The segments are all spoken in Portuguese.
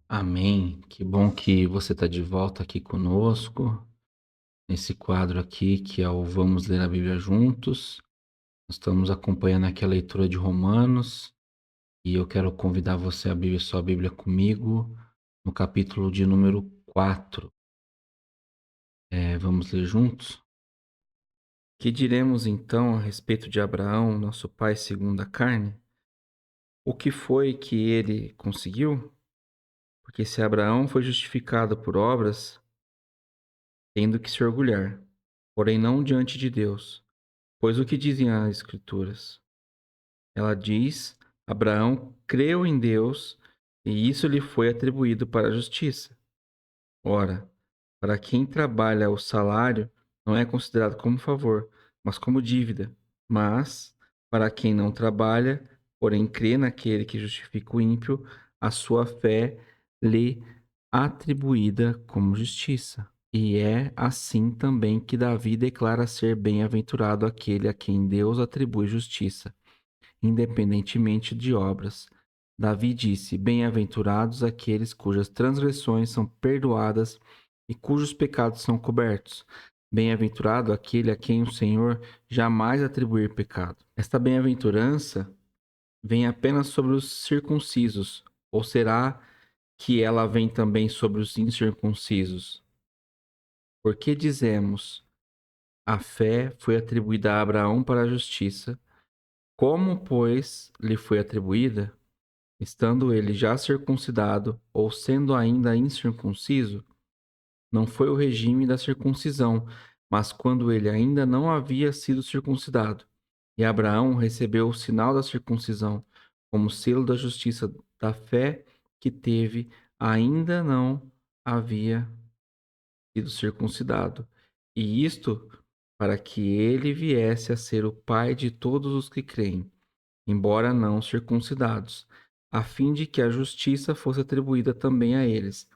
Amém. Que bom que você está de volta aqui conosco, nesse quadro aqui que é o Vamos Ler a Bíblia Juntos. Nós estamos acompanhando aqui a leitura de Romanos e eu quero convidar você a abrir sua Bíblia comigo no capítulo de número 4. Vamos ler juntos? Que diremos então a respeito de Abraão, nosso pai segundo a carne? O que foi que ele conseguiu? Porque se Abraão foi justificado por obras, tendo que se orgulhar, porém não diante de Deus. Pois o que dizem as Escrituras? Ela diz: Abraão creu em Deus e isso lhe foi atribuído para a justiça. Ora, para quem trabalha o salário não é considerado como favor, mas como dívida. Mas, para quem não trabalha, porém crê naquele que justifica o ímpio, a sua fé lhe atribuída como justiça. E é assim também que Davi declara ser bem-aventurado aquele a quem Deus atribui justiça, independentemente de obras. Davi disse: Bem-aventurados aqueles cujas transgressões são perdoadas e cujos pecados são cobertos. Bem-aventurado aquele a quem o Senhor jamais atribuir pecado. Esta bem-aventurança vem apenas sobre os circuncisos, ou será que ela vem também sobre os incircuncisos? Porque dizemos: a fé foi atribuída a Abraão para a justiça. Como, pois, lhe foi atribuída? Estando ele já circuncidado, ou sendo ainda incircunciso? Não foi o regime da circuncisão, mas quando ele ainda não havia sido circuncidado. E Abraão recebeu o sinal da circuncisão, como selo da justiça da fé que teve, ainda não havia sido circuncidado. E isto para que ele viesse a ser o pai de todos os que creem, embora não circuncidados, a fim de que a justiça fosse atribuída também a eles.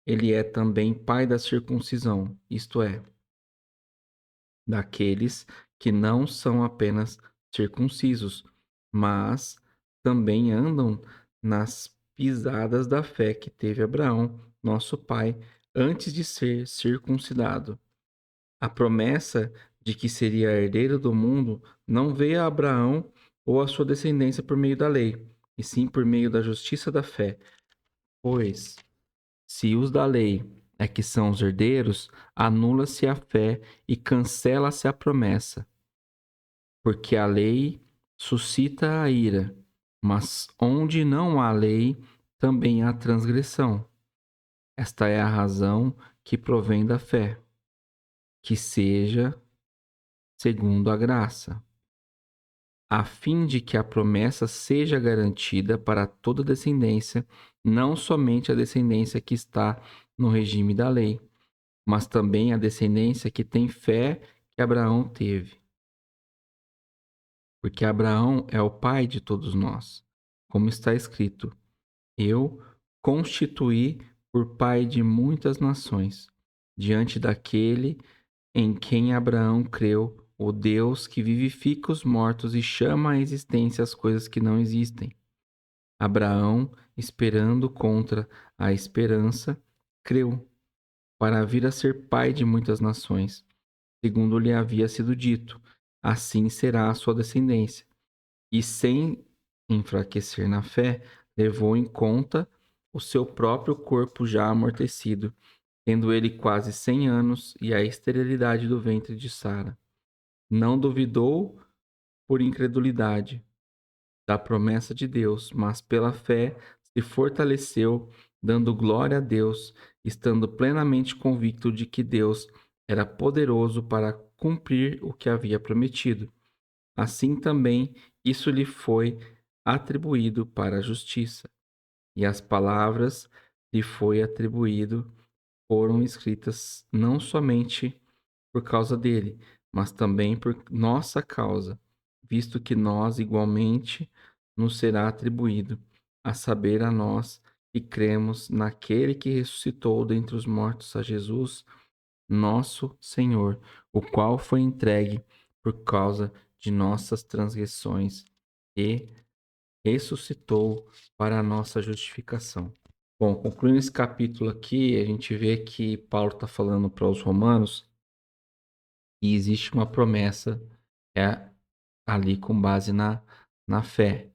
Ele é também pai da circuncisão, isto é, daqueles que não são apenas circuncisos, mas também andam nas pisadas da fé que teve Abraão, nosso pai, antes de ser circuncidado. A promessa de que seria herdeiro do mundo não veio a Abraão ou a sua descendência por meio da lei, e sim por meio da justiça da fé. Pois, se os da lei é que são os herdeiros, anula-se a fé e cancela-se a promessa, porque a lei suscita a ira, mas onde não há lei, também há transgressão. Esta é a razão que provém da fé, que seja segundo a graça, a fim de que a promessa seja garantida para toda descendência, não somente a descendência que está no regime da lei, mas também a descendência que tem fé que Abraão teve. Porque Abraão é o pai de todos nós, como está escrito: Eu constituí por pai de muitas nações, diante daquele em quem Abraão creu, o Deus que vivifica os mortos e chama à existência as coisas que não existem. Abraão, esperando contra a esperança, creu, para vir a ser pai de muitas nações, segundo lhe havia sido dito: assim será a sua descendência. E sem enfraquecer na fé, levou em conta o seu próprio corpo já amortecido, tendo ele quase 100 anos, e a esterilidade do ventre de Sara. Não duvidou por incredulidade da promessa de Deus, mas pela fé se fortaleceu, dando glória a Deus, estando plenamente convicto de que Deus era poderoso para cumprir o que havia prometido. Assim também isso lhe foi atribuído para a justiça. E as palavras lhe foi atribuído foram escritas não somente por causa dele, mas também por nossa causa, visto que nós igualmente nos será atribuído, a saber, a nós que cremos naquele que ressuscitou dentre os mortos, a Jesus, nosso Senhor, o qual foi entregue por causa de nossas transgressões e ressuscitou para a nossa justificação. Bom, concluindo esse capítulo aqui, a gente vê que Paulo está falando para os romanos e existe uma promessa é, ali com base na fé.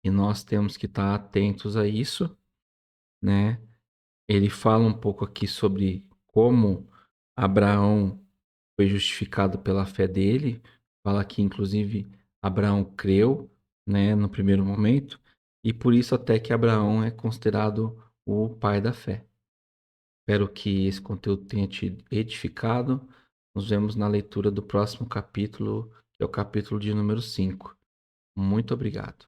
E nós temos que estar atentos a isso, né? Ele fala um pouco aqui sobre como Abraão foi justificado pela fé dele. Fala que, inclusive, Abraão creu, né, no primeiro momento, e por isso até que Abraão é considerado o pai da fé. Espero que esse conteúdo tenha te edificado. Nos vemos na leitura do próximo capítulo, que é o capítulo de número 5. Muito obrigado.